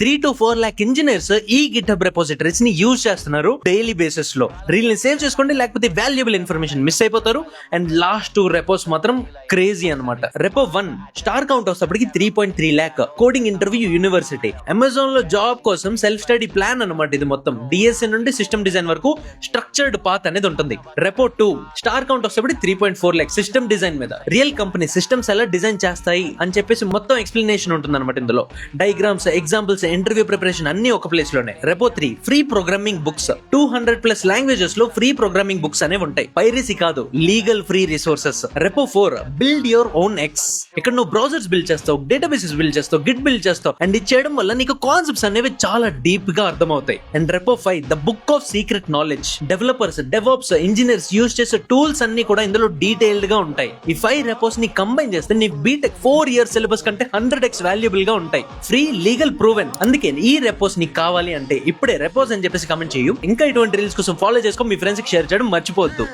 3 to 4 lakh engineers ఈ GitHub రెపోజిటరీస్ ని use చేస్తున్నారు డైలీ బేసిస్ లో. రీల్ ని సేవ్ చేసుకోండి, లేకపోతే వాల్యుబుల్ ఇన్ఫర్మేషన్ మిస్ అయిపోతారు. అండ్ లాస్ట్ 2 రెపోస్ మాత్రం క్రేజీ అనమాట. రెపో 1 స్టార్ కౌంట్ వచ్చేప్పటికి 3.3 lakh. Coding interview university. Amazon లో జాబ్ కోసం సెల్ఫ్ స్టడీ ప్లాన్ అనమాట. ఇది మొత్తం డిఎస్ఏ నుండి సిస్టమ్ డిజైన్ వరకు స్ట్రక్చర్డ్ పాత్ అనేది ఉంటుంది. రెపో 2 స్టార్ కౌంట్ వచ్చేప్పటికి 3.4 lakh. సిస్టమ్ డిజైన్ మీద రియల్ కంపెనీ సిస్టమ్స్ ఎలా డిజైన్ చేస్తాయి అని చెప్పేసి మొత్తం ఎక్స్ప్లెనేషన్ ఉంటుంది అనమాట. ఇందులో డయాగ్రామ్స్, ఎగ్జాంపుల్స్, ఇంటర్వ్యూ ప్రిపరేషన్ అన్ని ఒక ప్లేస్ లోనే. Repo 3 free programming books. 200+ languages లో ఫ్రీ ప్రోగ్రామింగ్ బుక్స్ అనేవి ఉంటాయి. పైరసీ కాదు, legal free resources. Repo 4 build your own X. ఇక్కడ నువ్వు బ్రౌజర్స్ బిల్డ్ చేస్తావు, డేటాబేసెస్ బిల్డ్ చేస్తావు, గిట్ బిల్డ్ చేస్తావు. అండ్ ఇది చేయడం వల్ల నీకు కాన్సెప్ట్స్ అనేవి చాలా డీప్ గా అర్థమవుతాయి. And repo 5 the book of secret knowledge. Developers, DevOps, engineers use చేసే టూల్స్ అన్ని కూడా ఇందులో డీటెయిల్డ్ గా ఉంటాయి. ఈ 5 రెపోస్ ని కంబైన్ చేస్తే నీకు బీటెక్ 4 years సిలబస్ కంటే 100x వాల్యుబుల్ గా ఉంటాయి. Free, legal, proven. అందుకే ఈ రెపోస్ నీకు కావాలి అంటే ఇప్పుడే రెపోస్ అని చెప్పేసి కమెంట్ చేయు. ఇంకా ఇటువంటి రీల్స్ కోసం ఫాలో చేసుకో, మీ ఫ్రెండ్స్ కి షేర్ చేయడం మర్చిపోవద్దు.